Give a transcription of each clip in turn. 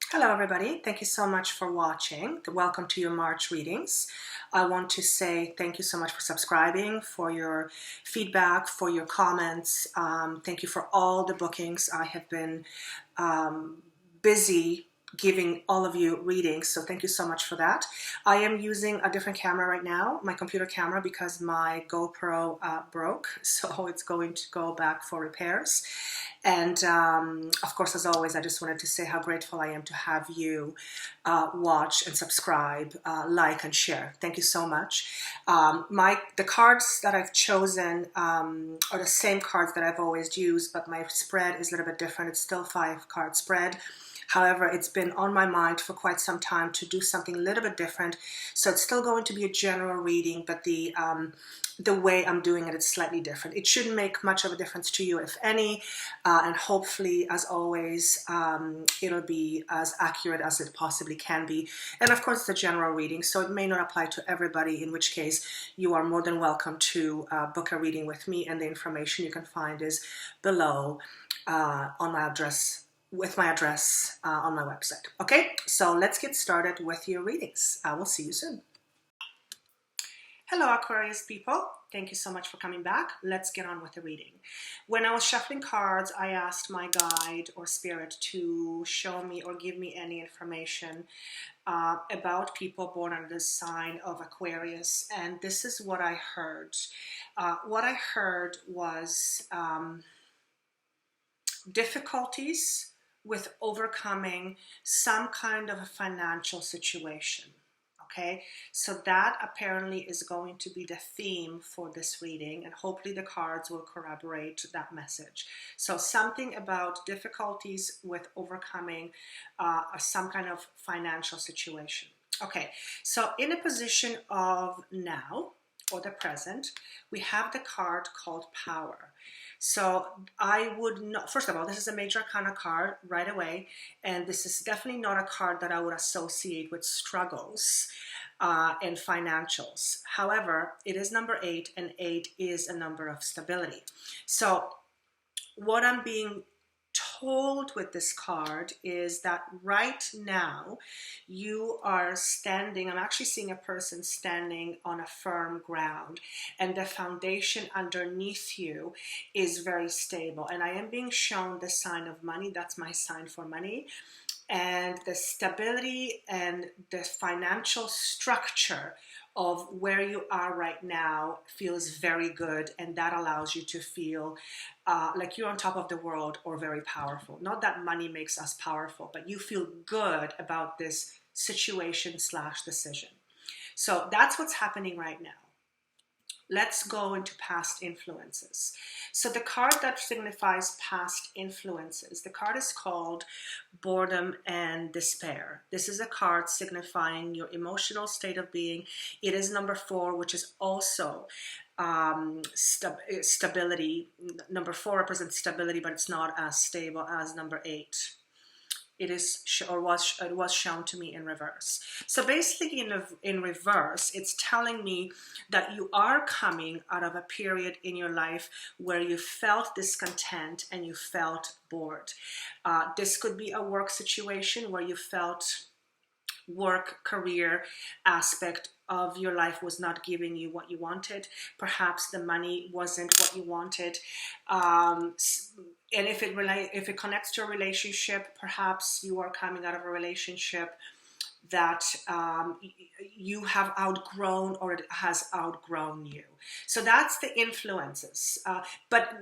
Hello everybody, thank you so much for watching. Welcome to your March readings. I want to say thank you so much for subscribing, for your feedback, for your comments. Thank you for all the bookings. I have been busy giving all of you readings, so thank you so much for that. I am using a different camera right now, my computer camera, because my GoPro broke, so it's going to go back for repairs. And of course, as always, I just wanted to say how grateful I am to have you watch and subscribe, like and share. Thank you so much. The cards that I've chosen are the same cards that I've always used, but my spread is a little bit different. It's still 5-card spread. However, it's been on my mind for quite some time to do something a little bit different. So it's still going to be a general reading, but the way I'm doing it is slightly different. It shouldn't make much of a difference to you, if any, and hopefully, as always, it'll be as accurate as it possibly can be. And of course, it's a general reading, so it may not apply to everybody, in which case you are more than welcome to book a reading with me, and the information you can find is below on my address, with my address on my website. Okay, so let's get started with your readings. I will see you soon. Hello Aquarius people, thank you so much for coming back. Let's get on with the reading. When I was shuffling cards, I asked my guide or spirit to show me or give me any information about people born under the sign of Aquarius, and this is what I heard. What I heard was difficulties with overcoming some kind of a financial situation. Okay, so that apparently is going to be the theme for this reading, and hopefully the cards will corroborate that message. So something about difficulties with overcoming some kind of financial situation. Okay, so in a position of now or the present, we have the card called Power. So I would not, first of all, this is a major arcana card right away, and this is definitely not a card that I would associate with struggles and financials. However, it is number 8, and 8 is a number of stability. So what I'm being told with this card is that right now you are standing, I'm actually seeing a person standing on a firm ground, and the foundation underneath you is very stable. And I am being shown the sign of money. That's my sign for money. And the stability and the financial structure of where you are right now feels very good, and that allows you to feel like you're on top of the world or very powerful. Not that money makes us powerful, but you feel good about this situation / decision. So that's what's happening right now. Let's go into past influences. So the card that signifies past influences, the card is called Boredom and Despair. This is a card signifying your emotional state of being. It is number 4, which is also stability. Number 4 represents stability, but it's not as stable as number 8. It was shown to me in reverse. So basically in reverse, it's telling me that you are coming out of a period in your life where you felt discontent and you felt bored. This could be a work situation where you felt work, career aspect of your life was not giving you what you wanted. Perhaps the money wasn't what you wanted. And if it connects to a relationship, perhaps you are coming out of a relationship that you have outgrown, or it has outgrown you. So that's the influences. But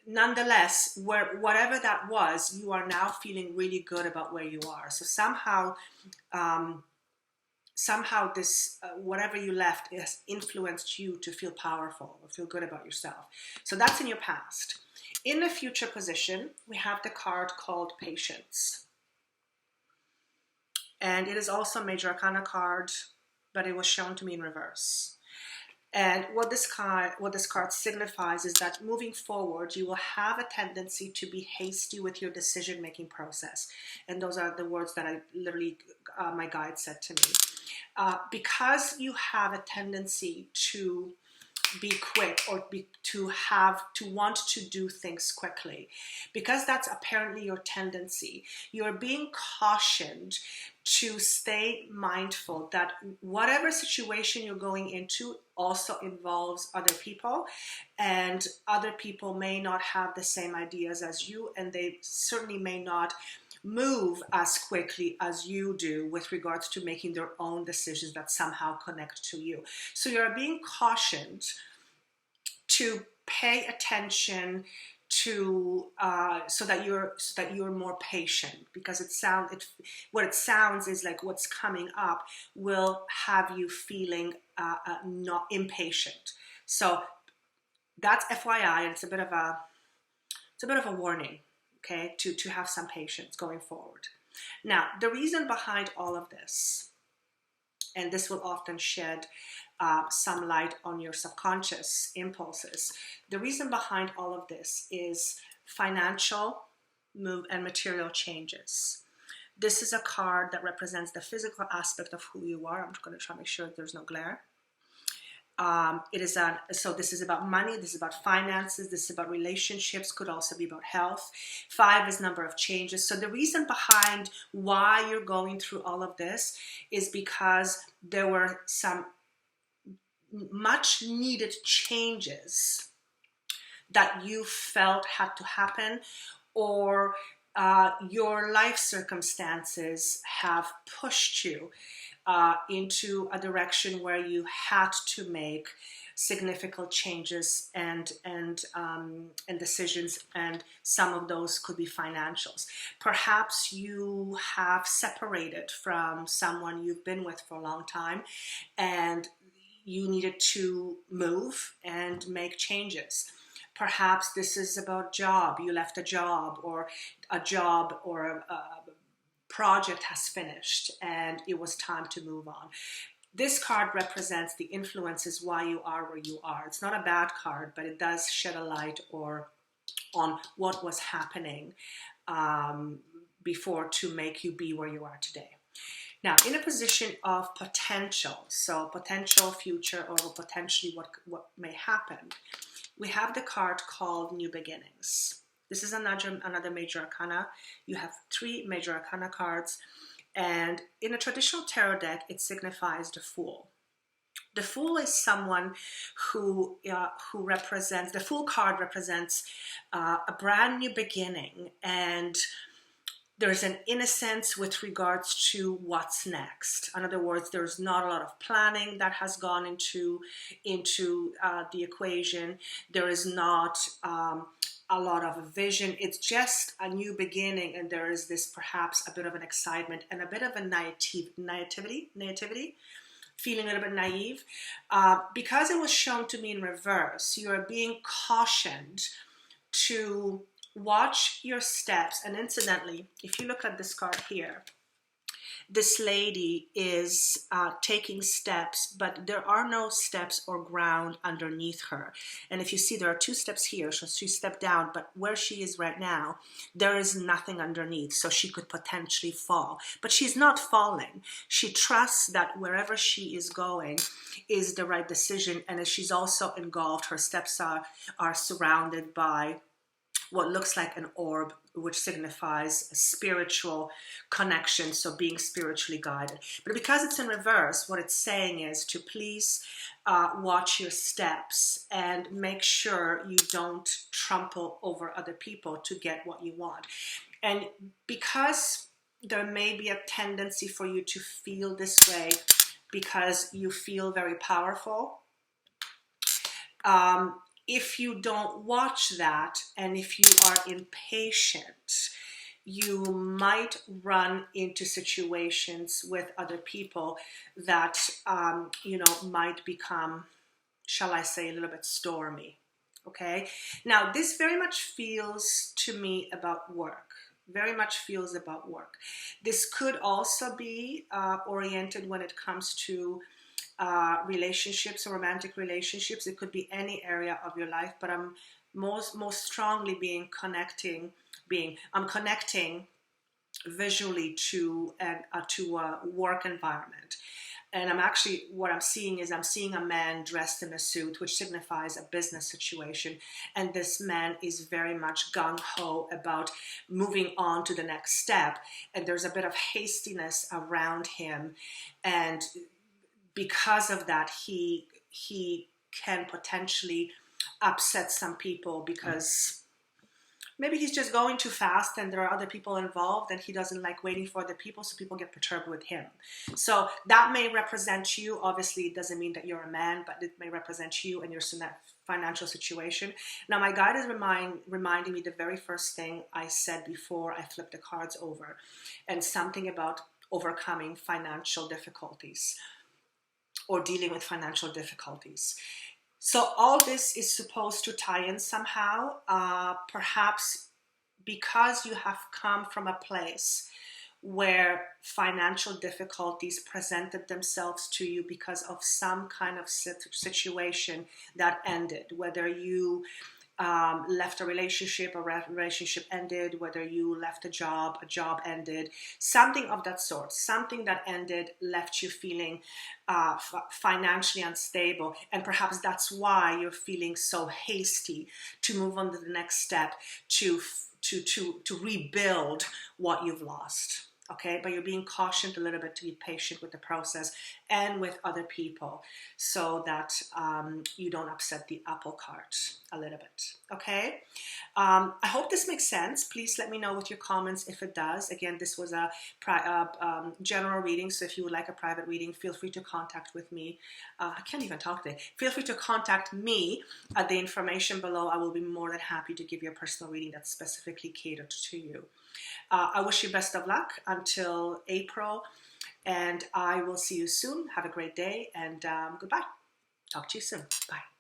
nonetheless, whatever that was, you are now feeling really good about where you are. So somehow this, whatever you left, has influenced you to feel powerful or feel good about yourself. So that's in your past. In the future position, we have the card called Patience. And it is also a major arcana card, but it was shown to me in reverse. And what this card signifies is that moving forward, you will have a tendency to be hasty with your decision-making process. And those are the words that I literally, my guide said to me. Because you have a tendency to be quick or to want to do things quickly, because that's apparently your tendency. You're being cautioned to stay mindful that whatever situation you're going into also involves other people, and other people may not have the same ideas as you, and they certainly may not move as quickly as you do with regards to making their own decisions that somehow connect to you. So you're being cautioned to pay attention to so that you're more patient, because what it sounds is like what's coming up will have you feeling not impatient. So that's FYI, and it's a bit of a warning, okay, to have some patience going forward. Now, the reason behind all of this, and this will often shed some light on your subconscious impulses. The reason behind all of this is financial move and material changes. This is a card that represents the physical aspect of who you are. I'm just going to try to make sure there's no glare. So this is about money, this is about finances, this is about relationships, could also be about health. 5 is number of changes. So the reason behind why you're going through all of this is because there were some much needed changes that you felt had to happen, or your life circumstances have pushed you into a direction where you had to make significant changes and decisions, and some of those could be financials. Perhaps you have separated from someone you've been with for a long time, and you needed to move and make changes. Perhaps this is about job. You left a job, or a project has finished and it was time to move on. This card represents the influences why you are where you are. It's not a bad card, but it does shed a light on what was happening before to make you be where you are today. Now, in a position of potential, so potential future or potentially what may happen, we have the card called New Beginnings. This is another major arcana. You have 3 major arcana cards, and in a traditional tarot deck, it signifies the Fool. The Fool is someone who represents, the Fool card represents a brand new beginning, and there's an innocence with regards to what's next. In other words, there's not a lot of planning that has gone into the equation. There is not a lot of vision. It's just a new beginning, and there is this perhaps a bit of an excitement and a bit of a naivety, feeling a little bit naive. Because it was shown to me in reverse, you are being cautioned to watch your steps. And incidentally, if you look at this card here, this lady is taking steps, but there are no steps or ground underneath her. And if you see, there are 2 steps here, so she stepped down, but where she is right now, there is nothing underneath, so she could potentially fall. But she's not falling. She trusts that wherever she is going is the right decision, and as she's also engulfed, her steps are surrounded by what looks like an orb, which signifies a spiritual connection, so being spiritually guided. But because it's in reverse, what it's saying is to please watch your steps and make sure you don't trample over other people to get what you want. And because there may be a tendency for you to feel this way because you feel very powerful, if you don't watch that, and if you are impatient, you might run into situations with other people that, might become, shall I say, a little bit stormy, okay? Now, this very much feels to me about work. Very much feels about work. This could also be oriented when it comes to relationships or romantic relationships. It could be any area of your life, but I'm most strongly I'm connecting visually to a work environment. and what I'm seeing is I'm seeing a man dressed in a suit, which signifies a business situation. And this man is very much gung-ho about moving on to the next step. And there's a bit of hastiness around him. And because of that, he can potentially upset some people because maybe he's just going too fast and there are other people involved and he doesn't like waiting for other people, so people get perturbed with him. So that may represent you. Obviously, it doesn't mean that you're a man, but it may represent you and your financial situation. Now, my guide is reminding me the very first thing I said before I flipped the cards over, and something about overcoming financial difficulties or dealing with financial difficulties. So all this is supposed to tie in somehow, perhaps because you have come from a place where financial difficulties presented themselves to you because of some kind of situation that ended, whether you left a relationship ended, whether you left a job ended, something of that sort, something that ended, left you feeling financially unstable, and perhaps that's why you're feeling so hasty to move on to the next step, to rebuild what you've lost. Okay, but you're being cautioned a little bit to be patient with the process and with other people so that you don't upset the apple cart a little bit. Okay, I hope this makes sense. Please let me know with your comments if it does. Again, this was a general reading, so if you would like a private reading, feel free to contact with me. I can't even talk today. Feel free to contact me at the information below. I will be more than happy to give you a personal reading that's specifically catered to you. I wish you best of luck until April, and I will see you soon. Have a great day, and goodbye. Talk to you soon. Bye.